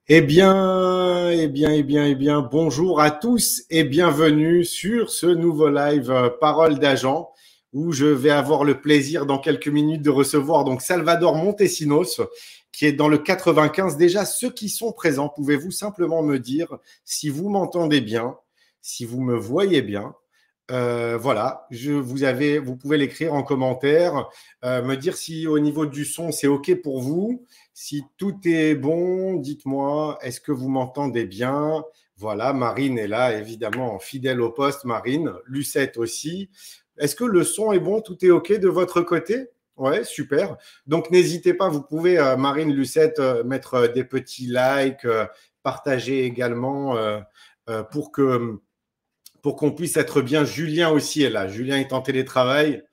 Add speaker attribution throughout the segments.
Speaker 1: Bonjour à tous et bienvenue sur ce nouveau live Parole d'agent où je vais avoir le plaisir dans quelques minutes de recevoir donc Salvador Montesinos qui est dans le 95. Déjà, ceux qui sont présents, pouvez-vous simplement me dire si vous m'entendez bien, si vous me voyez bien? Voilà, vous pouvez l'écrire en commentaire, me dire si au niveau du son c'est OK pour vous. Si tout est bon, dites-moi, est-ce que vous m'entendez bien? Voilà, Marine est là, évidemment, fidèle au poste, Marine. Lucette aussi. Est-ce que le son est bon? Tout est OK de votre côté? Ouais, super. Donc, n'hésitez pas, vous pouvez, Marine, Lucette, mettre des petits likes, partager également pour qu'on puisse être bien. Julien aussi est là. Julien est en télétravail.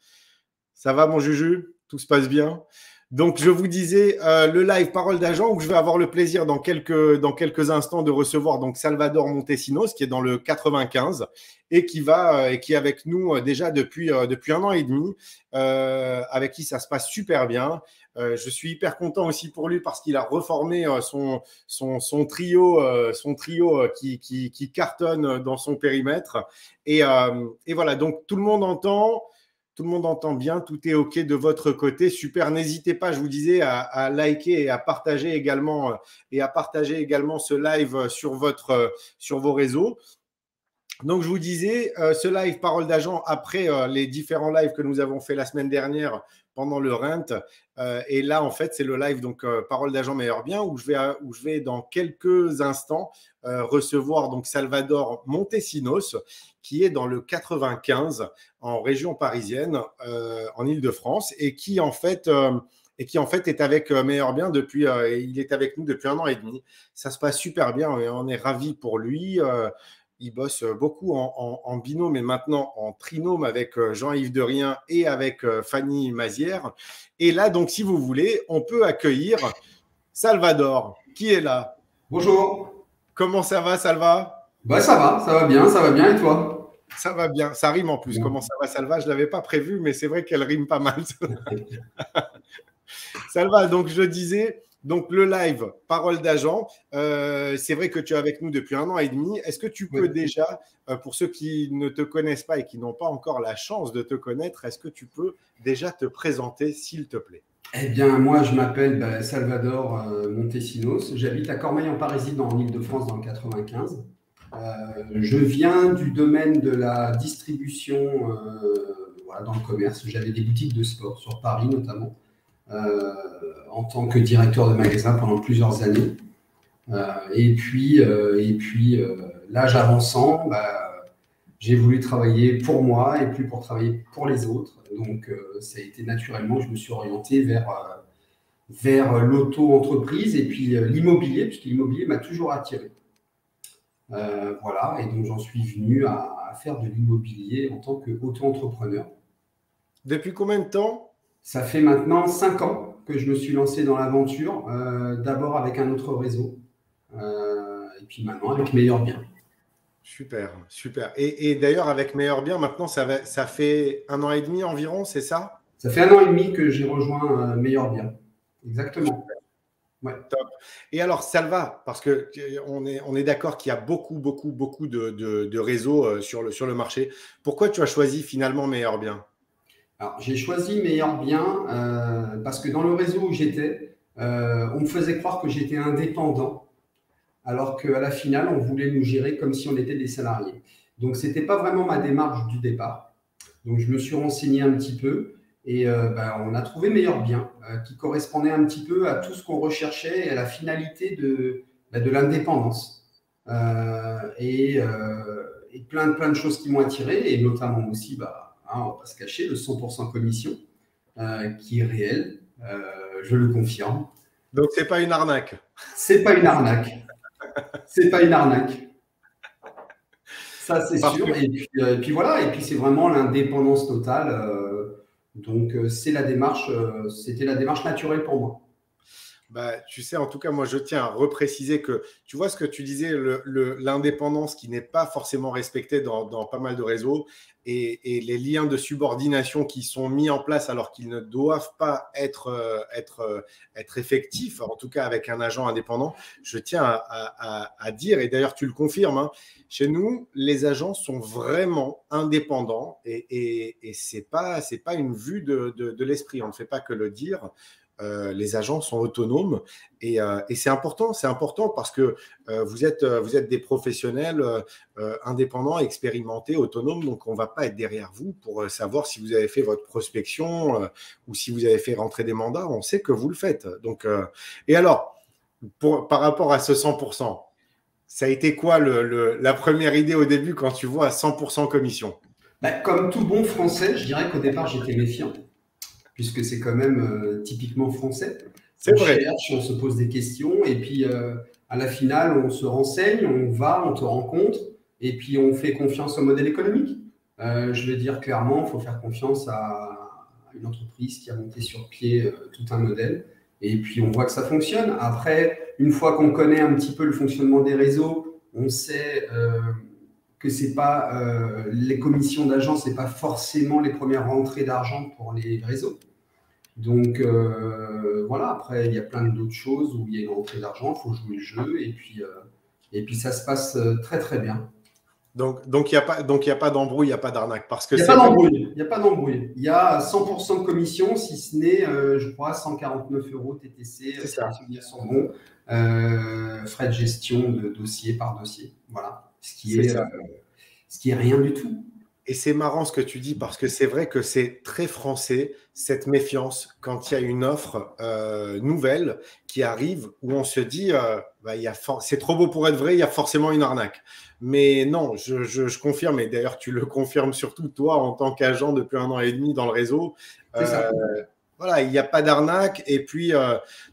Speaker 1: Ça va, mon Juju? Tout se passe bien? Donc, je vous disais, le live Parole d'agent où je vais avoir le plaisir dans quelques instants de recevoir donc Salvador Montesinos qui est dans le 95 et qui est avec nous déjà depuis un an et demi, avec qui ça se passe super bien. Je suis hyper content aussi pour lui parce qu'il a reformé son trio qui cartonne dans son périmètre. Et voilà, donc tout le monde entend. Tout le monde entend bien, tout est OK de votre côté. Super, n'hésitez pas, je vous disais, à liker et à partager également ce live sur vos réseaux. Donc, je vous disais, ce live Parole d'agent, après les différents lives que nous avons fait la semaine dernière pendant le Rent, et là, en fait, c'est le live donc Parole d'agent meilleur bien, où je vais dans quelques instants recevoir donc Salvador Montesinos, qui est dans le 95 en région parisienne, en Île-de-France, et qui en fait est avec Meilleur Bien il est avec nous depuis un an et demi. Ça se passe super bien et on est ravis pour lui. Il bosse beaucoup en binôme et maintenant en trinôme avec Jean-Yves Derrien et avec Fanny Mazière. Et là, donc, si vous voulez, on peut accueillir Salvador, qui est là.
Speaker 2: Bonjour.
Speaker 1: Comment ça va, Salva?
Speaker 2: Bah ça va bien et toi?
Speaker 1: Ça va bien, ça rime en plus.
Speaker 2: Bien.
Speaker 1: Comment ça va, Salva? Je ne l'avais pas prévu, mais c'est vrai qu'elle rime pas mal. Salva, donc je disais, donc le live Parole d'agent, c'est vrai que tu es avec nous depuis un an et demi. Est-ce que tu peux
Speaker 2: Ouais.
Speaker 1: déjà, pour ceux qui ne te connaissent pas et qui n'ont pas encore la chance de te connaître, est-ce que tu peux déjà te présenter, s'il te plaît?
Speaker 2: Eh bien, moi, je m'appelle Salvador Montesinos. J'habite à Cormeilles-en-Parisis, en Île-de-France, dans le 95. Je viens du domaine de la distribution voilà, dans le commerce. J'avais des boutiques de sport sur Paris, notamment, en tant que directeur de magasin pendant plusieurs années. L'âge avançant, j'ai voulu travailler pour moi et plus pour travailler pour les autres. Donc, ça a été naturellement que je me suis orienté vers l'auto-entreprise et puis l'immobilier, puisque l'immobilier m'a toujours attiré. Voilà, et donc j'en suis venu à faire de l'immobilier en tant qu'auto-entrepreneur.
Speaker 1: Depuis combien de temps?
Speaker 2: Ça fait maintenant 5 ans que je me suis lancé dans l'aventure, d'abord avec un autre réseau, et puis maintenant avec Meilleur Bien.
Speaker 1: Super, super. Et d'ailleurs, avec Meilleur Bien, maintenant, ça fait un an et demi environ, c'est ça?
Speaker 2: Ça fait 1 an et demi que j'ai rejoint Meilleur Bien. Exactement. Ouais.
Speaker 1: Top. Et alors, Salva, parce qu'on est d'accord qu'il y a beaucoup de réseaux sur le marché. Pourquoi tu as choisi finalement Meilleur Bien?
Speaker 2: Alors, j'ai choisi Meilleur Bien parce que dans le réseau où j'étais, on me faisait croire que j'étais indépendant, alors qu'à la finale, on voulait nous gérer comme si on était des salariés. Donc, ce n'était pas vraiment ma démarche du départ. Donc, je me suis renseigné un petit peu et on a trouvé Meilleur Bien, qui correspondait un petit peu à tout ce qu'on recherchait et à la finalité de l'indépendance. Et plein de choses qui m'ont attiré, et notamment aussi, on ne va pas se cacher, le 100% commission, qui est réel, je le confirme.
Speaker 1: Donc, c'est pas une arnaque.
Speaker 2: C'est pas une arnaque. C'est pas une arnaque. Ça, c'est sûr. Et puis voilà, et puis c'est vraiment l'indépendance totale. Donc, c'était la démarche naturelle pour moi.
Speaker 1: Bah, tu sais, en tout cas, moi, je tiens à repréciser que tu vois ce que tu disais, l'indépendance qui n'est pas forcément respectée dans pas mal de réseaux et les liens de subordination qui sont mis en place alors qu'ils ne doivent pas être effectifs, en tout cas avec un agent indépendant. Je tiens à dire, et d'ailleurs, tu le confirmes, hein, chez nous, les agents sont vraiment indépendants et c'est pas une vue de l'esprit. On ne fait pas que le dire. Les agents sont autonomes et c'est important parce que vous êtes des professionnels indépendants, expérimentés, autonomes, donc on ne va pas être derrière vous pour savoir si vous avez fait votre prospection ou si vous avez fait rentrer des mandats, on sait que vous le faites. Donc, et alors, par rapport à ce 100%, ça a été quoi la première idée au début quand tu vois à 100% commission?
Speaker 2: Bah, comme tout bon français, je dirais qu'au départ, j'étais méfiant, puisque c'est quand même typiquement français.
Speaker 1: C'est
Speaker 2: On
Speaker 1: vrai.
Speaker 2: cherche, on se pose des questions, et puis à la finale, on se renseigne, on va, on te rencontre, et puis on fait confiance au modèle économique. Je veux dire clairement, il faut faire confiance à une entreprise qui a monté sur pied tout un modèle, et puis on voit que ça fonctionne. Après, une fois qu'on connaît un petit peu le fonctionnement des réseaux, on sait que c'est pas les commissions d'agents, c'est pas forcément les premières rentrées d'argent pour les réseaux. Donc voilà, après il y a plein d'autres choses où il y a une rentrée d'argent, il faut jouer le jeu et puis ça se passe très très bien.
Speaker 1: Donc il y a pas d'embrouille, il n'y a pas d'arnaque parce que
Speaker 2: Il n'y a
Speaker 1: c'est
Speaker 2: pas
Speaker 1: vrai.
Speaker 2: d'embrouille, il n'y a pas d'embrouille. Il y a 100% de commission, si ce n'est, je crois, 149 euros TTC,
Speaker 1: C'est
Speaker 2: si les
Speaker 1: ça.
Speaker 2: souvenirs sont bons, frais de gestion de dossier par dossier. Voilà,
Speaker 1: C'est ça.
Speaker 2: ce qui est rien du tout.
Speaker 1: Et c'est marrant ce que tu dis parce que c'est vrai que c'est très français, cette méfiance, quand il y a une offre nouvelle qui arrive où on se dit bah, c'est trop beau pour être vrai, il y a forcément une arnaque. Mais non, je confirme, et d'ailleurs tu le confirmes surtout toi en tant qu'agent depuis 1 an et demi dans le réseau.
Speaker 2: C'est ça.
Speaker 1: Voilà, il n'y a pas d'arnaque. Et puis,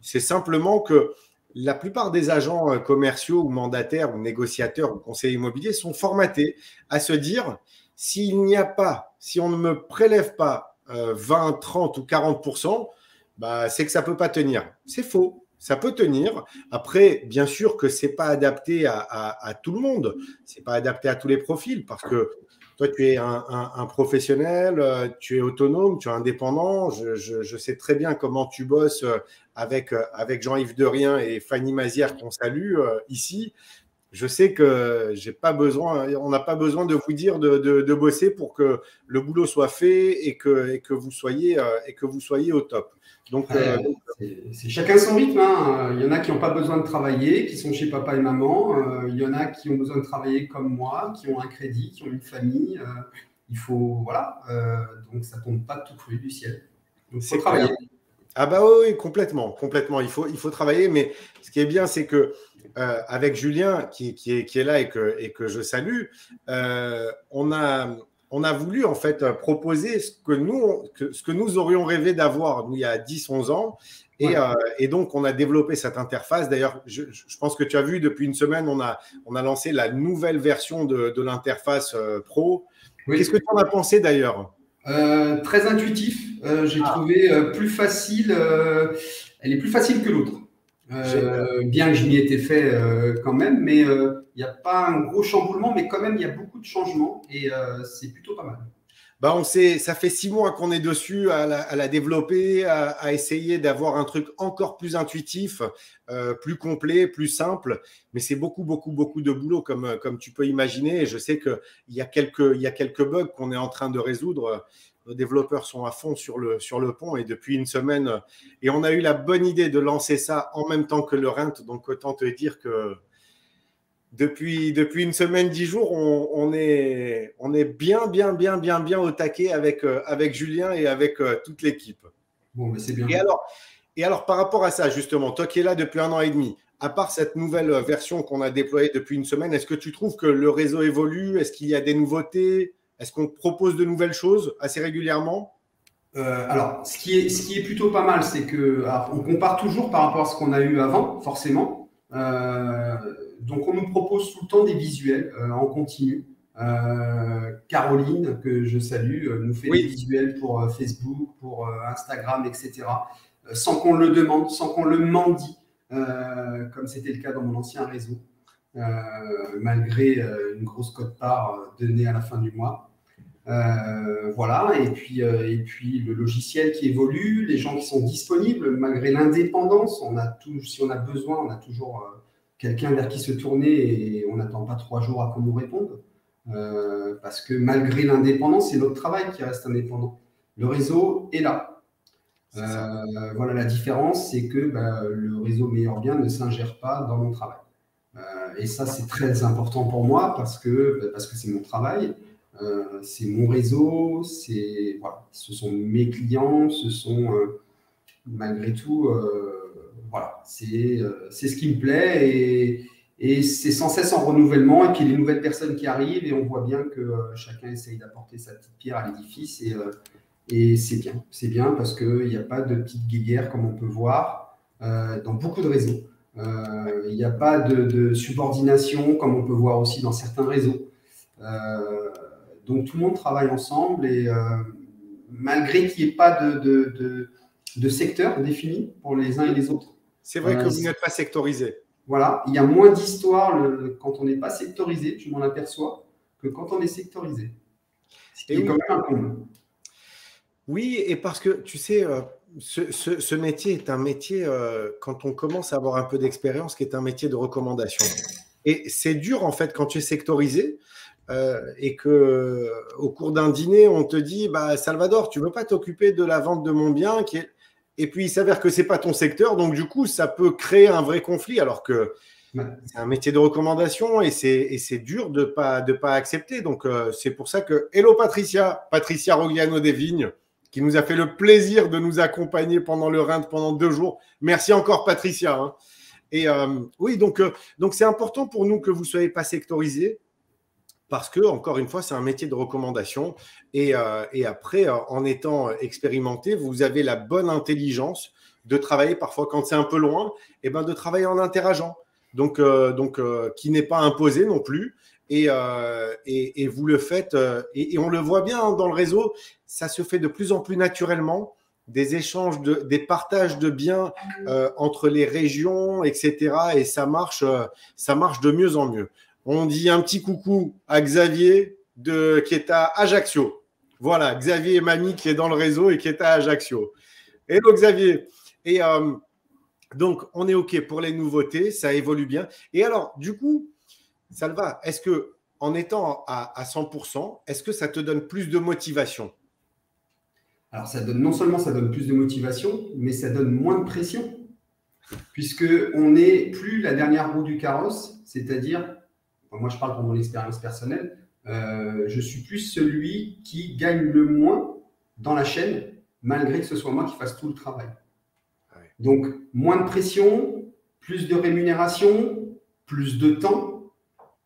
Speaker 1: c'est simplement que la plupart des agents commerciaux ou mandataires ou négociateurs ou conseillers immobiliers sont formatés à se dire s'il n'y a pas, si on ne me prélève pas 20, 30 ou 40%, bah, c'est que ça ne peut pas tenir. C'est faux. Ça peut tenir. Après, bien sûr que ce n'est pas adapté à tout le monde. Ce n'est pas adapté à tous les profils parce que toi, tu es un professionnel, tu es autonome, tu es indépendant. Je sais très bien comment tu bosses avec Jean-Yves Derrien et Fanny Mazière qu'on salue ici. Je sais que on n'a pas besoin de vous dire de bosser pour que le boulot soit fait et que vous soyez au top. Donc,
Speaker 2: C'est chacun son rythme, hein. Il y en a qui n'ont pas besoin de travailler, qui sont chez papa et maman. Il y en a qui ont besoin de travailler comme moi, qui ont un crédit, qui ont une famille. Il faut, voilà. Donc, ça ne tombe pas tout cru du ciel. Donc, il faut travailler.
Speaker 1: Clair. Ah bah oui, complètement, complètement. Il faut travailler, mais ce qui est bien, c'est que avec Julien, qui est là et que je salue, on a voulu en fait proposer ce que nous aurions rêvé d'avoir, nous, il y a 10-11 ans. Et donc, on a développé cette interface. D'ailleurs, je pense que tu as vu, depuis une semaine, on a lancé la nouvelle version de l'interface pro. Oui. Qu'est-ce que tu en as pensé d'ailleurs ?
Speaker 2: Très intuitif. J'ai trouvé plus facile. Elle est plus facile que l'autre. Bien que je m'y étais fait quand même, mais il n'y a pas un gros chamboulement, mais quand même, il y a beaucoup de changements et c'est plutôt pas mal.
Speaker 1: Bah ça fait 6 mois qu'on est dessus à la développer, à essayer d'avoir un truc encore plus intuitif, plus complet, plus simple. Mais c'est beaucoup de boulot, comme tu peux imaginer. Et je sais qu'il y a quelques bugs qu'on est en train de résoudre. Nos développeurs sont à fond sur le pont et depuis une semaine. Et on a eu la bonne idée de lancer ça en même temps que le Rent. Donc, autant te dire que depuis une semaine, 10 jours, on est bien au taquet avec Julien et avec toute l'équipe.
Speaker 2: Bon, mais c'est bien.
Speaker 1: Et alors, par rapport à ça, justement, toi qui es là depuis 1 an et demi, à part cette nouvelle version qu'on a déployée depuis une semaine, est-ce que tu trouves que le réseau évolue ? Est-ce qu'il y a des nouveautés ? Est-ce qu'on propose de nouvelles choses assez régulièrement ?
Speaker 2: Alors, ce qui est plutôt pas mal, c'est qu'on compare toujours par rapport à ce qu'on a eu avant, forcément. Donc, on nous propose tout le temps des visuels en continu. Caroline, que je salue, nous fait des visuels pour Facebook, pour Instagram, etc. Sans qu'on le demande, sans qu'on le mendie. comme c'était le cas dans mon ancien réseau, malgré une grosse quote-part donnée à la fin du mois. Voilà, et puis le logiciel qui évolue, les gens qui sont disponibles, malgré l'indépendance, si on a besoin, on a toujours quelqu'un vers qui se tourner et on n'attend pas 3 jours à qu'on nous réponde. Parce que malgré l'indépendance, c'est notre travail qui reste indépendant. Le réseau est là. Voilà, la différence, c'est que le réseau Meilleur Bien ne s'ingère pas dans mon travail. Et ça, c'est très important pour moi parce que c'est mon travail. C'est mon réseau, voilà, ce sont mes clients, ce sont malgré tout, voilà, c'est ce qui me plaît et c'est sans cesse en renouvellement. Et puis les nouvelles personnes qui arrivent et on voit bien que chacun essaye d'apporter sa petite pierre à l'édifice et c'est bien parce qu'il n'y a pas de petite guéguerre comme on peut voir dans beaucoup de réseaux. Il n'y a pas de subordination comme on peut voir aussi dans certains réseaux. Donc tout le monde travaille ensemble et malgré qu'il n'y ait pas de secteur défini pour les uns et les autres.
Speaker 1: C'est vrai que vous n'êtes pas sectorisé.
Speaker 2: Voilà, il y a moins d'histoire quand on n'est pas sectorisé, je m'en aperçois, que quand on est sectorisé. Ce qui est quand même un comble.
Speaker 1: Oui, et parce que tu sais, ce métier est un métier, quand on commence à avoir un peu d'expérience, qui est un métier de recommandation. Et c'est dur en fait quand tu es sectorisé. Et qu'au cours d'un dîner, on te dit Salvador, tu ne veux pas t'occuper de la vente de mon bien et puis il s'avère que ce n'est pas ton secteur, donc du coup, ça peut créer un vrai conflit alors que c'est un métier de recommandation et c'est dur de pas accepter. Donc, c'est pour ça que hello Patricia Rogliano des Vignes, qui nous a fait le plaisir de nous accompagner pendant le Rhin pendant 2 jours. Merci encore Patricia. Hein. Et oui, donc c'est important pour nous que vous ne soyez pas sectorisés. Parce que, encore une fois, c'est un métier de recommandation. Et après, en étant expérimenté, vous avez la bonne intelligence de travailler parfois quand c'est un peu loin, et de travailler en interageant. Donc qui n'est pas imposé non plus. Et vous le faites. Et on le voit bien dans le réseau, ça se fait de plus en plus naturellement. Des échanges, des partages de biens entre les régions, etc. Et ça marche de mieux en mieux. On dit un petit coucou à Xavier qui est à Ajaccio. Voilà, Xavier et Mamie qui est dans le réseau et qui est à Ajaccio. Hello Xavier. Et donc, on est OK pour les nouveautés, ça évolue bien. Et alors, du coup, Salva, est-ce que en étant à 100%, est-ce que ça te donne plus de motivation?
Speaker 2: Alors, non seulement ça donne plus de motivation, mais ça donne moins de pression, puisqu'on n'est plus la dernière roue du carrosse, c'est-à-dire, moi je parle pour mon expérience personnelle, je suis plus celui qui gagne le moins dans la chaîne, malgré que ce soit moi qui fasse tout le travail. Ouais. Donc, moins de pression, plus de rémunération, plus de temps,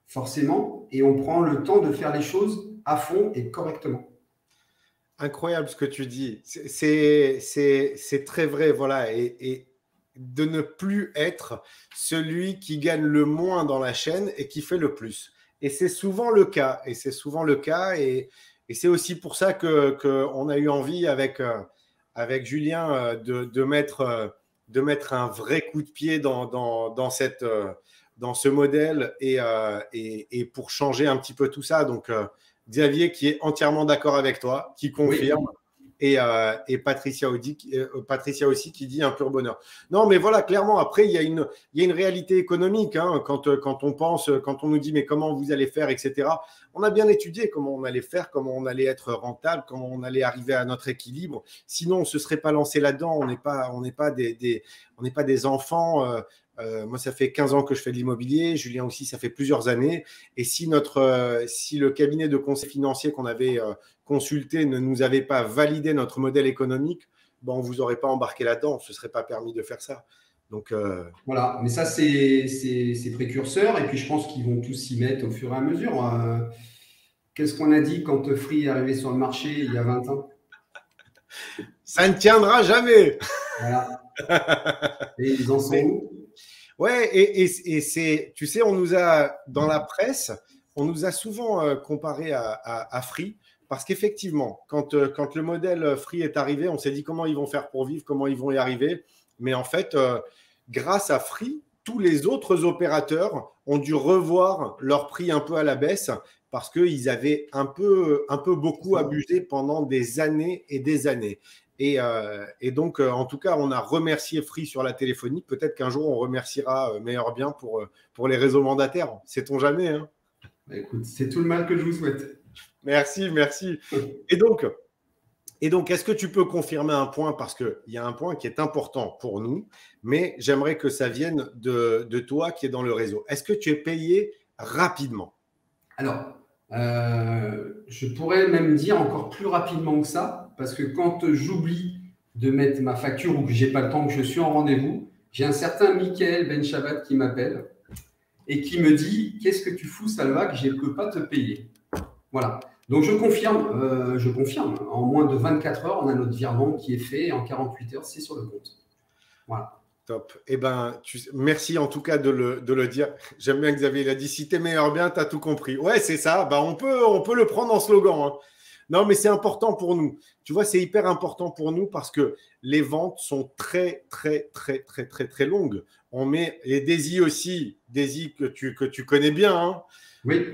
Speaker 2: forcément, et on prend le temps de faire les choses à fond et correctement.
Speaker 1: Incroyable ce que tu dis. C'est très vrai, voilà. Et de ne plus être celui qui gagne le moins dans la chaîne et qui fait le plus. Et c'est souvent le cas. Et c'est aussi pour ça qu'on a eu envie avec Julien de mettre un vrai coup de pied dans ce modèle et pour changer un petit peu tout ça. Donc, Xavier qui est entièrement d'accord avec toi, qui confirme. Oui. Et Patricia aussi qui dit un pur bonheur. Non, mais voilà, clairement, après, il y a une réalité économique. Hein, quand on nous dit mais comment vous allez faire, etc. On a bien étudié comment on allait faire, comment on allait être rentable, comment on allait arriver à notre équilibre. Sinon, on ne se serait pas lancé là-dedans. On n'est pas des enfants. Moi, ça fait 15 ans que je fais de l'immobilier. Julien aussi, ça fait plusieurs années. Et si le cabinet de conseil financier qu'on avait consulté ne nous avait pas validé notre modèle économique, on ne vous aurait pas embarqué là-dedans. On ne se serait pas permis de faire ça. Donc,
Speaker 2: voilà, mais ça, c'est précurseur. Et puis, je pense qu'ils vont tous s'y mettre au fur et à mesure. Qu'est-ce qu'on a dit quand Free est arrivé sur le marché il y a 20 ans?
Speaker 1: Ça ne tiendra jamais.
Speaker 2: Voilà. Et ils en sont où?
Speaker 1: Ouais, et c'est, tu sais, on nous a, dans la presse, on nous a souvent comparé à Free, parce qu'effectivement, quand le modèle Free est arrivé, on s'est dit comment ils vont faire pour vivre, comment ils vont y arriver. Mais en fait, grâce à Free, tous les autres opérateurs ont dû revoir leur prix un peu à la baisse parce qu'ils avaient un peu beaucoup abusé pendant des années et des années. Et donc, en tout cas, on a remercié Free sur la téléphonie. Peut-être qu'un jour, on remerciera Meilleur Bien pour les réseaux mandataires. Sait-on jamais, hein.
Speaker 2: Bah, écoute, c'est tout le mal que je vous souhaite.
Speaker 1: Merci, merci. Et donc, est-ce que tu peux confirmer un point? Parce qu'il y a un point qui est important pour nous, mais j'aimerais que ça vienne de toi qui est dans le réseau. Est-ce que tu es payé rapidement?
Speaker 2: Alors, je pourrais même dire encore plus rapidement que ça, parce que quand j'oublie de mettre ma facture ou que je n'ai pas le temps, que je suis en rendez-vous, j'ai un certain Michael Benchabat qui m'appelle et qui me dit « Qu'est-ce que tu fous, Salva, que je ne peux pas te payer ?» Voilà. Donc, je confirme. En moins de 24 heures, on a notre virement qui est fait et en 48 heures, c'est sur le compte. Voilà.
Speaker 1: Top. Eh ben, merci en tout cas de le dire. J'aime bien Xavier, il a dit si t'es meilleur bien, t'as tout compris. Ouais, c'est ça. Bah, on peut le prendre en slogan, hein. Non, mais c'est important pour nous. Tu vois, c'est hyper important pour nous parce que les ventes sont très, très, très, très, très, très longues. On met les Daisy aussi, Daisy que tu connais bien, hein.
Speaker 2: Oui.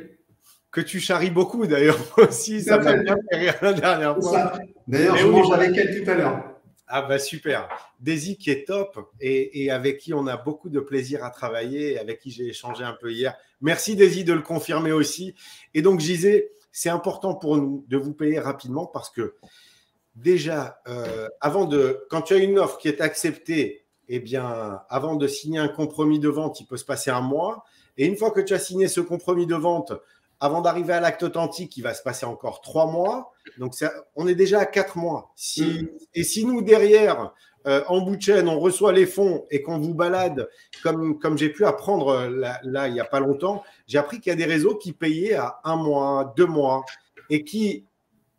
Speaker 1: Que tu charries beaucoup d'ailleurs aussi. Ça m'a bien fait rire la dernière fois.
Speaker 2: D'ailleurs, je mange avec elle tout à l'heure.
Speaker 1: Ah bah super. Daisy qui est top et avec qui on a beaucoup de plaisir à travailler et avec qui j'ai échangé un peu hier. Merci Daisy de le confirmer aussi. Et donc je disais, c'est important pour nous de vous payer rapidement parce que déjà, quand tu as une offre qui est acceptée, eh bien, avant de signer un compromis de vente, il peut se passer un mois. Et une fois que tu as signé ce compromis de vente, avant d'arriver à l'acte authentique, il va se passer encore 3 mois. Donc, on est déjà à 4 mois. Et si nous, derrière, en bout de chaîne, on reçoit les fonds et qu'on vous balade, comme j'ai pu apprendre là, il n'y a pas longtemps, j'ai appris qu'il y a des réseaux qui payaient à 1 mois, 2 mois et qui,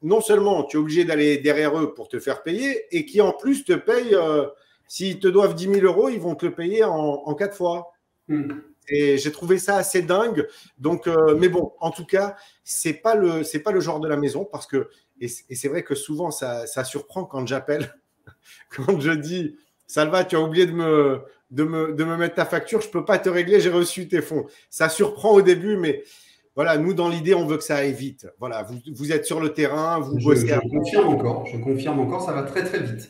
Speaker 1: non seulement tu es obligé d'aller derrière eux pour te faire payer et qui, en plus, te payent, s'ils te doivent 10 000 euros, ils vont te le payer en 4 fois. Et j'ai trouvé ça assez dingue. Donc, mais bon, en tout cas, c'est pas le genre de la maison parce que, et c'est vrai que souvent, ça surprend quand j'appelle, quand je dis, Salva, tu as oublié de me mettre ta facture, je peux pas te régler, j'ai reçu tes fonds. Ça surprend au début, mais voilà, nous, dans l'idée, on veut que ça aille vite. Voilà, vous êtes sur le terrain, vous bossez.
Speaker 2: Je confirme encore, ça va très, très vite.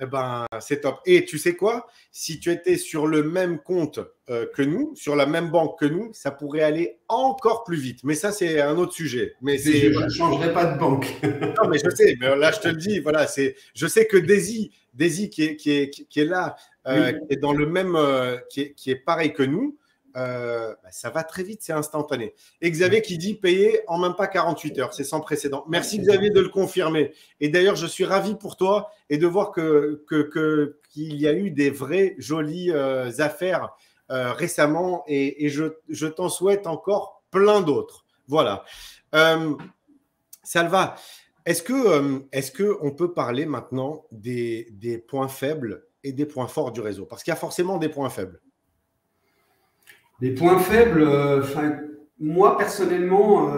Speaker 1: Eh ben, c'est top. Et tu sais quoi? Si tu étais sur le même compte que nous, sur la même banque que nous, ça pourrait aller encore plus vite. Mais ça, c'est un autre sujet. Mais
Speaker 2: je ne changerai pas de banque.
Speaker 1: Non, mais je sais. Mais là, je te le dis. Voilà, je sais que Daisy qui est là, oui. Qui est dans le même, qui est pareil que nous, ça va très vite, c'est instantané. Et Xavier qui dit payer en même pas 48 heures, c'est sans précédent. Merci Xavier de le confirmer. Et d'ailleurs, je suis ravi pour toi et de voir qu'il y a eu des vraies jolies affaires récemment et je t'en souhaite encore plein d'autres. Voilà. Salva, est-ce que on peut parler maintenant des points faibles et des points forts du réseau? Parce qu'il y a forcément des points faibles.
Speaker 2: Les points faibles, moi personnellement,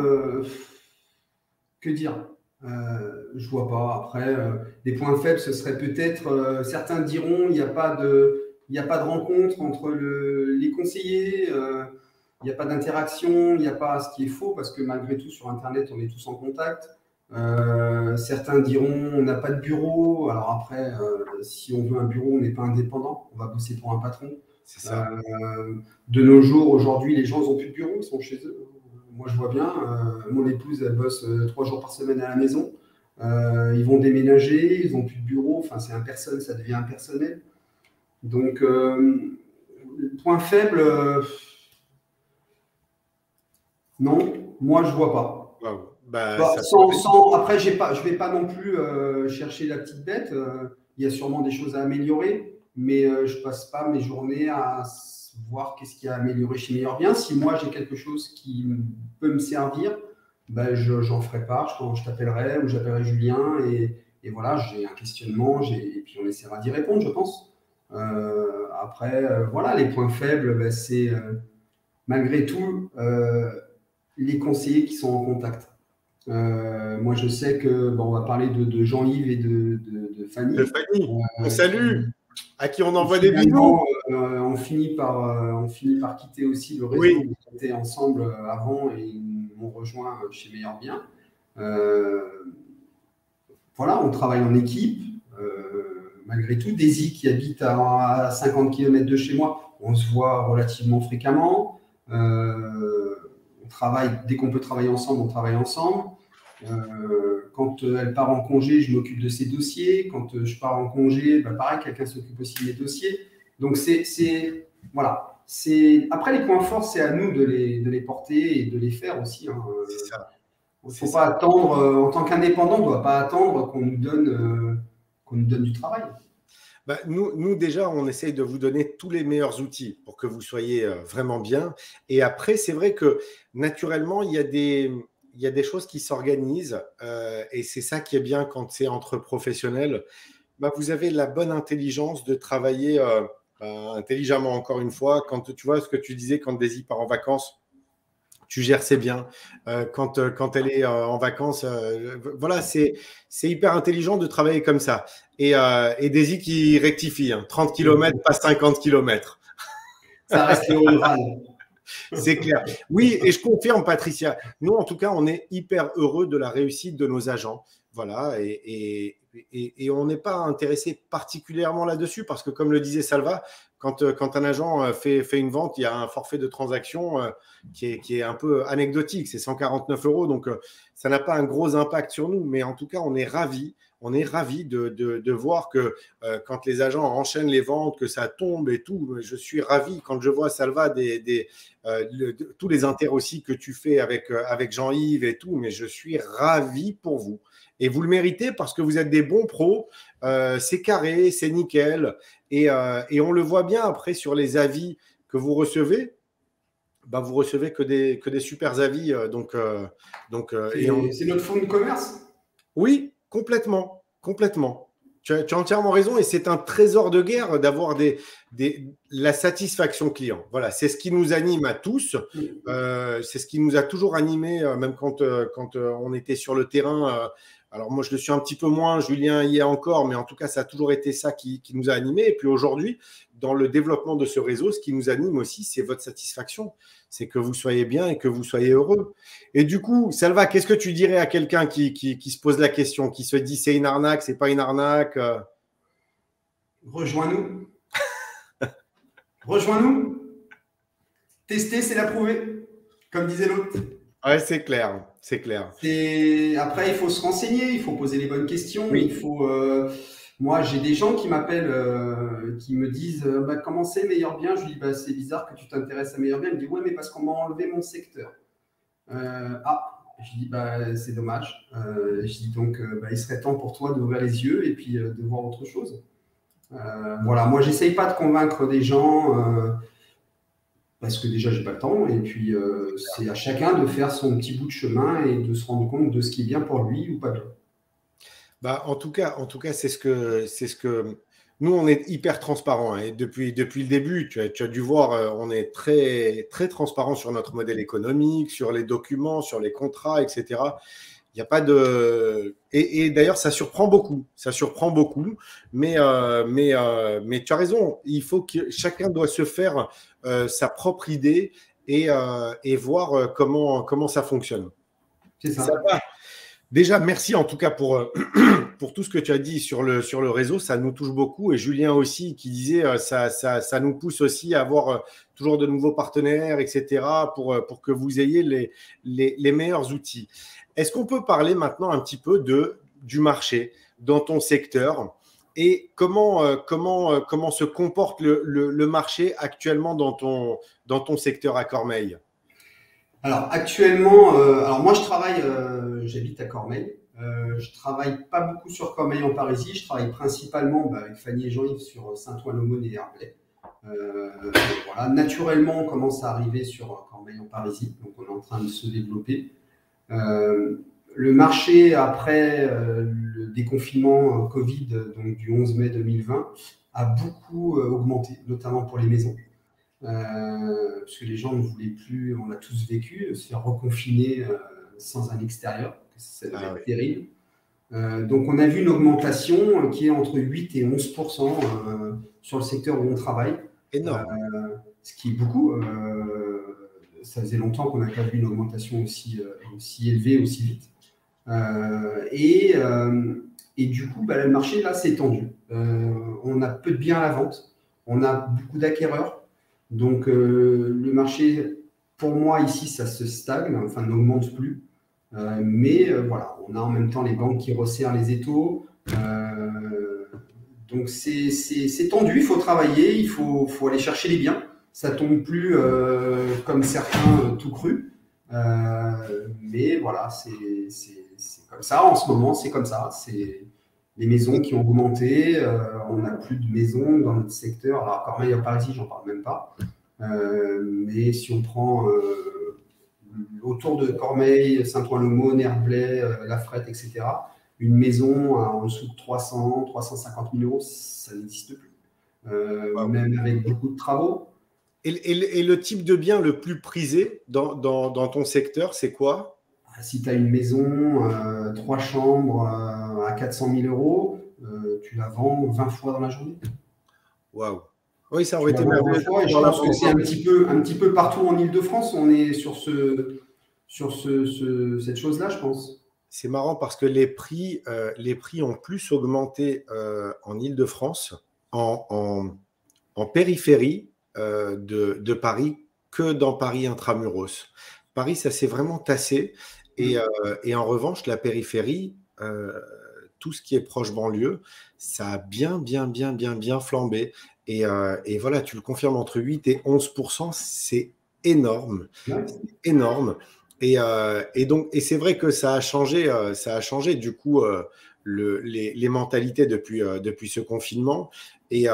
Speaker 2: que dire? Je vois pas. Après, des points faibles, ce serait peut-être, certains diront, il n'y a pas de rencontre entre les conseillers, il n'y a pas d'interaction, il n'y a pas ce qui est faux, parce que malgré tout, sur Internet, on est tous en contact. Certains diront, on n'a pas de bureau. Alors après, si on veut un bureau, on n'est pas indépendant, on va bosser pour un patron.
Speaker 1: C'est ça.
Speaker 2: De nos jours, aujourd'hui, les gens n'ont plus de bureau, ils sont chez eux. Moi, je vois bien. Mon épouse, elle bosse 3 jours par semaine à la maison. Ils vont déménager, ils n'ont plus de bureau. Enfin, c'est impersonnel, ça devient impersonnel. Donc, point faible, non, moi, je ne vois pas.
Speaker 1: Wow.
Speaker 2: Après, je ne vais pas non plus chercher la petite bête. Il y a sûrement des choses à améliorer. Mais je ne passe pas mes journées à voir qu'est-ce qui a amélioré chez Meilleur Bien. Si moi, j'ai quelque chose qui peut me servir, ben, j'en ferai part. Je t'appellerai ou j'appellerai Julien. Et voilà, j'ai un questionnement. Et puis, on essaiera d'y répondre, je pense. Après, voilà, les points faibles, ben, c'est malgré tout les conseillers qui sont en contact. Moi, je sais que, on va parler de Jean-Yves et de Fanny.
Speaker 1: De Fanny, on salue. À qui on
Speaker 2: Et
Speaker 1: envoie des bisous.
Speaker 2: finalement, on finit par quitter aussi le réseau
Speaker 1: Oui,
Speaker 2: où on était ensemble avant et ils m'ont rejoint chez Meilleur Bien. Euh, voilà, on travaille en équipe. Malgré tout, Daisy qui habite à 50 km de chez moi, on se voit relativement fréquemment. On travaille, dès qu'on peut travailler ensemble, on travaille ensemble. Quand elle part en congé, je m'occupe de ses dossiers. Quand je pars en congé, bah, pareil, quelqu'un s'occupe aussi de mes dossiers. Donc, voilà. Après, les points forts, c'est à nous de les porter et de les faire aussi. Hein.
Speaker 1: c'est ça.
Speaker 2: Il ne
Speaker 1: C'est
Speaker 2: faut pas
Speaker 1: ça.
Speaker 2: attendre, en tant qu'indépendant, on ne doit pas attendre qu'on nous donne du travail.
Speaker 1: Bah, nous, déjà, on essaye de vous donner tous les meilleurs outils pour que vous soyez vraiment bien. Et après, c'est vrai que naturellement, il y a des choses qui s'organisent. Et c'est ça qui est bien quand c'est entre professionnels. Bah, vous avez la bonne intelligence de travailler intelligemment, encore une fois. Quand tu vois ce que tu disais, quand Daisy part en vacances, tu gères ses biens. Quand elle est en vacances, voilà, c'est hyper intelligent de travailler comme ça. Et Daisy qui rectifie, hein, 30 km, pas 50 km.
Speaker 2: Ça reste le rural.
Speaker 1: C'est clair. Oui, et je confirme, Patricia. Nous, en tout cas, on est hyper heureux de la réussite de nos agents. Voilà, et on n'est pas intéressé particulièrement là-dessus parce que, comme le disait Salva, quand un agent fait une vente, il y a un forfait de transaction qui est un peu anecdotique, c'est 149 euros, donc ça n'a pas un gros impact sur nous, mais en tout cas, on est ravis. On est ravis de voir que quand les agents enchaînent les ventes, que ça tombe et tout, je suis ravi quand je vois Salva tous les inters aussi que tu fais avec Jean-Yves et tout, mais je suis ravi pour vous. Et vous le méritez parce que vous êtes des bons pros, c'est carré, c'est nickel, et on le voit bien après sur les avis que vous recevez, bah, vous recevez que des super avis.
Speaker 2: C'est notre fonds de commerce.
Speaker 1: Oui, complètement, complètement. Tu as entièrement raison et c'est un trésor de guerre d'avoir la satisfaction client. Voilà, c'est ce qui nous anime à tous. C'est ce qui nous a toujours animés, même quand on était sur le terrain. Alors moi, je le suis un petit peu moins, Julien y est encore, mais en tout cas, ça a toujours été ça qui nous a animés. Et puis aujourd'hui, dans le développement de ce réseau, ce qui nous anime aussi, c'est votre satisfaction. C'est que vous soyez bien et que vous soyez heureux. Et du coup, Salva, qu'est-ce que tu dirais à quelqu'un qui se pose la question, qui se dit c'est une arnaque, c'est pas une arnaque
Speaker 2: Rejoins-nous. Rejoins-nous. Tester, c'est l'approuver, comme disait l'autre.
Speaker 1: Ouais, c'est clair, c'est clair.
Speaker 2: Après, il faut se renseigner, il faut poser les bonnes questions.
Speaker 1: Oui.
Speaker 2: Moi, j'ai des gens qui m'appellent, qui me disent bah, comment c'est Meilleur Bien. Je lui dis bah, c'est bizarre que tu t'intéresses à Meilleur Bien. Il me dit ouais, mais parce qu'on m'a enlevé mon secteur. Je dis bah, c'est dommage. Je dis donc bah, il serait temps pour toi d'ouvrir les yeux et puis de voir autre chose. Voilà, moi, j'essaye pas de convaincre des gens. Parce que déjà, j'ai pas le temps. Et puis, c'est à chacun de faire son petit bout de chemin et de se rendre compte de ce qui est bien pour lui ou pas bien.
Speaker 1: Bah, en tout cas, c'est ce que nous, on est hyper transparent. Hein, et depuis le début, tu as dû voir, on est très, très transparent sur notre modèle économique, sur les documents, sur les contrats, etc. Il n'y a pas de. Et d'ailleurs, ça surprend beaucoup. Ça surprend beaucoup. Mais tu as raison. Il faut que chacun doit se faire sa propre idée et voir comment ça fonctionne.
Speaker 2: C'est
Speaker 1: Ça
Speaker 2: ça.
Speaker 1: va. Déjà, merci en tout cas pour tout ce que tu as dit sur le réseau. Ça nous touche beaucoup. Et Julien aussi qui disait ça nous pousse aussi à avoir toujours de nouveaux partenaires, etc., pour que vous ayez les meilleurs outils. Est-ce qu'on peut parler maintenant un petit peu du marché dans ton secteur et comment se comporte le marché actuellement dans ton secteur à Cormeilles?
Speaker 2: Alors, actuellement, alors moi, j'habite à Cormeilles. Je travaille pas beaucoup sur Cormeilles en Parisie. Je travaille principalement bah, avec Fanny et Jean-Yves sur Saint-Ouen-l'Aumône et Herblay. Voilà. Naturellement, on commence à arriver sur Cormeilles en Parisie. Donc, on est en train de se développer. Le marché, après le déconfinement Covid donc du 11 mai 2020, a beaucoup augmenté, notamment pour les maisons. Parce que les gens ne voulaient plus, on l'a tous vécu, se faire reconfiner sans un extérieur. Ça devait être terrible. Donc, on a vu une augmentation qui est entre 8 et 11% sur le secteur où on travaille.
Speaker 1: Énorme.
Speaker 2: Ce qui est beaucoup. Ça faisait longtemps qu'on n'a pas vu une augmentation aussi élevée, aussi vite. Et du coup, le marché, là, s'est tendu. On a peu de biens à la vente. On a beaucoup d'acquéreurs. Donc, le marché, pour moi, ici, ça se stagne, enfin, n'augmente plus. Mais voilà, on a en même temps les banques qui resserrent les étaux. Donc, c'est tendu, il faut travailler, il faut aller chercher les biens. Ça ne tombe plus comme certains tout cru. Mais voilà, c'est comme ça. En ce moment, c'est comme ça. C'est les maisons qui ont augmenté. On n'a plus de maisons dans notre secteur. Alors, Cormeilles-en-Parisis, j'en parle même pas. Mais si on prend autour de Cormeilles, Saint-Ouen-le-Mont, Herblay, La Frette, etc., une maison en dessous de 300, 350 000 euros, ça n'existe plus.
Speaker 1: Wow.
Speaker 2: Même avec beaucoup de travaux.
Speaker 1: Et le type de bien le plus prisé dans ton secteur, c'est quoi?
Speaker 2: Si tu as une maison, 3 chambres à 400 000 euros, tu la vends 20 fois dans la journée.
Speaker 1: Waouh. Oui, ça aurait
Speaker 2: Tu
Speaker 1: été
Speaker 2: la vends 20 fois, et je pense que c'est un petit peu partout en Île-de-France. On est sur cette chose-là, je pense.
Speaker 1: C'est marrant parce que les prix ont plus augmenté en Île-de-France, en périphérie de Paris, que dans Paris intramuros. Paris, ça s'est vraiment tassé. Et en revanche, la périphérie, tout ce qui est proche banlieue, ça a bien flambé. Et voilà, tu le confirmes, entre 8 et 11%, c'est énorme.
Speaker 2: Ouais.
Speaker 1: C'est énorme. Et c'est vrai que ça a changé du coup les mentalités depuis ce confinement. Et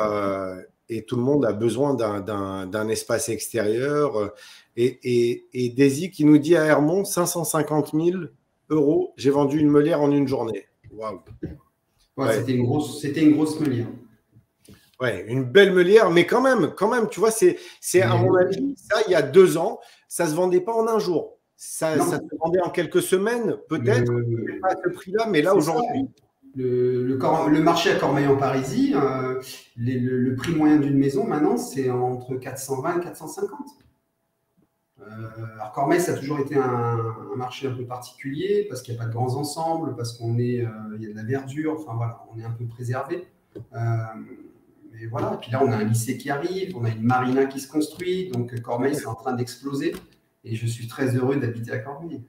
Speaker 1: tout le monde a besoin d'un espace extérieur. Et Daisy qui nous dit à Hermont, 550 000 euros, j'ai vendu une meulière en une journée. Waouh.
Speaker 2: Ouais. C'était une grosse meulière.
Speaker 1: Ouais, une belle meulière, mais quand même, tu vois, c'est à mon avis, ça, il y a 2 ans, ça ne se vendait pas en un jour. Ça se vendait en quelques semaines, peut-être, pas à ce prix-là, mais là, aujourd'hui…
Speaker 2: Le marché à Cormeilles-en-Parisis, le prix moyen d'une maison, maintenant, c'est entre 420 et 450. Alors Cormeilles, ça a toujours été un marché un peu particulier, parce qu'il n'y a pas de grands ensembles, parce qu'il y a de la verdure, enfin voilà, on est un peu préservé. Mais voilà, et puis là, on a un lycée qui arrive, on a une marina qui se construit, donc Cormeilles, c'est en train d'exploser, et je suis très heureux d'habiter à Cormeilles.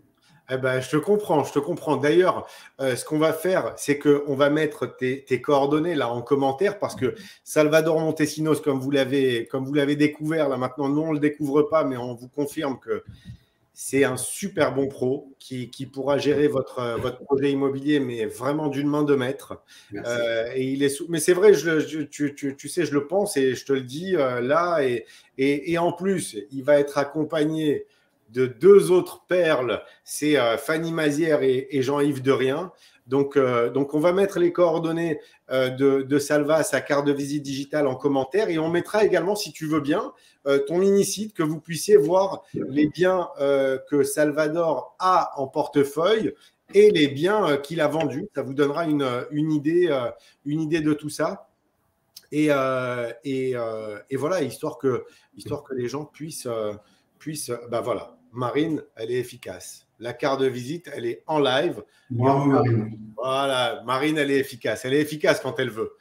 Speaker 1: Eh ben, je te comprends. D'ailleurs, ce qu'on va faire, c'est qu'on va mettre tes coordonnées là en commentaire, parce que Salvador Montesinos, comme vous l'avez découvert là maintenant, nous on ne le découvre pas, mais on vous confirme que c'est un super bon pro qui pourra gérer votre projet immobilier, mais vraiment d'une main de maître. Mais c'est vrai, tu sais, je le pense et je te le dis là. Et en plus, il va être accompagné de 2 autres perles, c'est Fanny Mazière et Jean-Yves Derrien. Donc, on va mettre les coordonnées de Salva, sa carte de visite digitale, en commentaire, et on mettra également, si tu veux bien, ton mini-site, que vous puissiez voir les biens que Salvador a en portefeuille et les biens qu'il a vendus. Ça vous donnera une idée de tout ça. Et voilà, histoire que les gens puissent voilà. Marine, elle est efficace. La carte de visite, elle est en live.
Speaker 2: Bravo, Marine.
Speaker 1: Voilà, Marine, elle est efficace. Elle est efficace quand elle veut.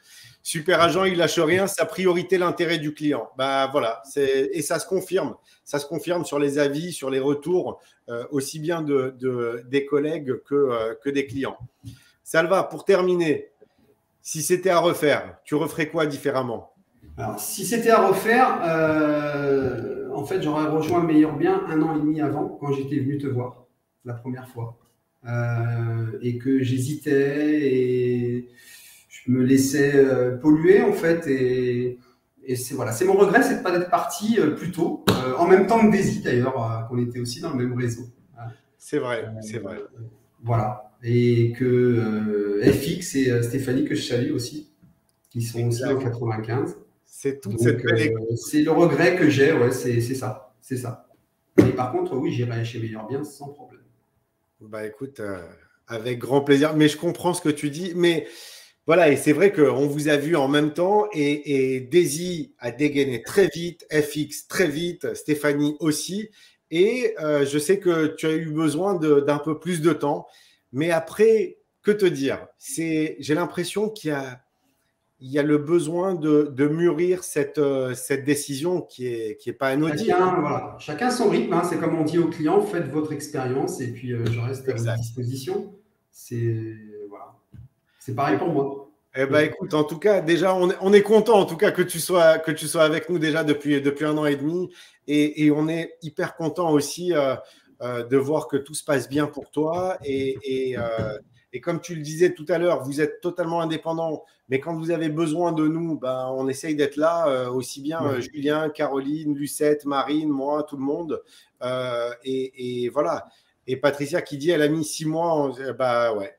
Speaker 1: Super agent, il lâche rien. Sa priorité, l'intérêt du client. Voilà. Et ça se confirme. Ça se confirme sur les avis, sur les retours, aussi bien des collègues que des clients. Salva, pour terminer, si c'était à refaire, tu referais quoi différemment?
Speaker 2: Alors, si c'était à refaire, en fait, j'aurais rejoint Meilleur Bien 1 an et demi avant, quand j'étais venu te voir la première fois. Et que j'hésitais et je me laissais polluer, en fait. Et c'est mon regret, c'est de ne pas être parti plus tôt, en même temps que Daisy, d'ailleurs, qu'on était aussi dans le même réseau.
Speaker 1: C'est vrai.
Speaker 2: Voilà. Et que FX et Stéphanie, que je salue aussi, qui sont aussi en 95.
Speaker 1: C'est toute cette belle
Speaker 2: c'est le regret que j'ai, ouais, c'est ça. Mais par contre, oui, j'irai chez Meilleur Bien sans problème.
Speaker 1: Écoute, Avec grand plaisir. Mais je comprends ce que tu dis. Mais voilà, et c'est vrai qu'on vous a vu en même temps et Daisy a dégainé très vite, FX très vite, Stéphanie aussi. Et je sais que tu as eu besoin d'un peu plus de temps. Mais après, que te dire? J'ai l'impression il y a le besoin de mûrir cette décision qui est pas anodine.
Speaker 2: Chacun, voilà, chacun son rythme, hein. C'est comme on dit aux clients, faites votre expérience et puis je reste à votre
Speaker 1: Exact.
Speaker 2: disposition. C'est voilà. C'est pareil pour moi.
Speaker 1: Eh ben, écoute, en tout cas, déjà, on est content en tout cas que tu sois avec nous déjà depuis 1 an et demi et on est hyper content aussi de voir que tout se passe bien pour toi et comme tu le disais tout à l'heure, vous êtes totalement indépendant, mais quand vous avez besoin de nous, ben, on essaye d'être là, aussi bien
Speaker 2: Ouais.
Speaker 1: Julien, Caroline, Lucette, Marine, moi, tout le monde. Et voilà. Et Patricia qui dit, elle a mis 6 mois, bah ouais.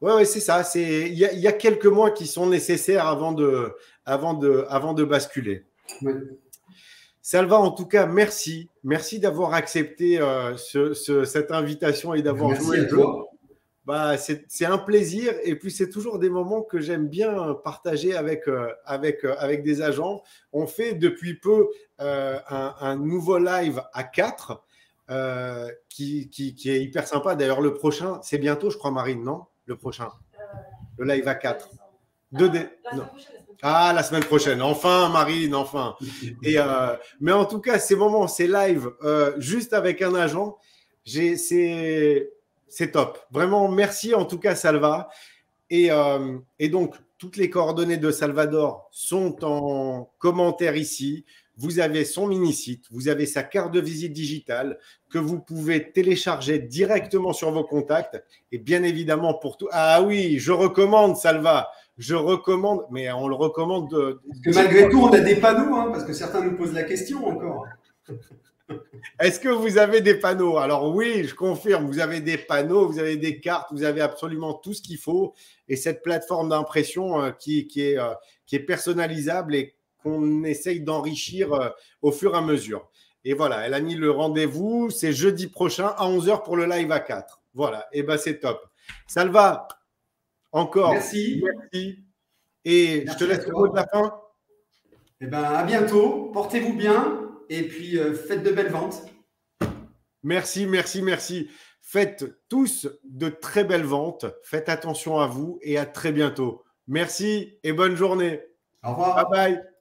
Speaker 1: Ouais, c'est ça. Il y a quelques mois qui sont nécessaires avant de basculer.
Speaker 2: Ouais.
Speaker 1: Salva, en tout cas, merci. Merci d'avoir accepté cette invitation et d'avoir
Speaker 2: Merci
Speaker 1: joué
Speaker 2: à
Speaker 1: le jeu.
Speaker 2: toi.
Speaker 1: Bah, c'est un plaisir. Et puis, c'est toujours des moments que j'aime bien partager avec des agents. On fait depuis peu un nouveau live à 4 qui est hyper sympa. D'ailleurs, le prochain, c'est bientôt, je crois, Marine, non? Le prochain, le live à 4. Ah, la semaine prochaine. Enfin, Marine, enfin. Mais en tout cas, ces moments, ces lives, juste avec un agent, c'est top. Vraiment, merci en tout cas, Salva. Et donc, toutes les coordonnées de Salvador sont en commentaire ici. Vous avez son mini-site, vous avez sa carte de visite digitale que vous pouvez télécharger directement sur vos contacts. Et bien évidemment, pour tout. Ah oui, je recommande, Salva. Je recommande, mais on le recommande.
Speaker 2: Parce que malgré tout, on a des panneaux, hein, parce que certains nous posent la question encore.
Speaker 1: Est-ce que vous avez des panneaux? Alors oui, je confirme, vous avez des panneaux, vous avez des cartes, vous avez absolument tout ce qu'il faut. Et cette plateforme d'impression qui est personnalisable et qu'on essaye d'enrichir au fur et à mesure. Et voilà, elle a mis le rendez-vous, c'est jeudi prochain à 11h pour le live à 4. Voilà, et ben c'est top. Salva, encore,
Speaker 2: Merci.
Speaker 1: merci. Et
Speaker 2: Merci
Speaker 1: je te laisse
Speaker 2: à
Speaker 1: le mot de
Speaker 2: toi.
Speaker 1: la fin.
Speaker 2: Eh ben, à bientôt. Portez-vous bien et puis faites de belles ventes.
Speaker 1: Merci, merci, merci. Faites tous de très belles ventes. Faites attention à vous et à très bientôt. Merci et bonne journée.
Speaker 2: Au revoir.
Speaker 1: Bye bye.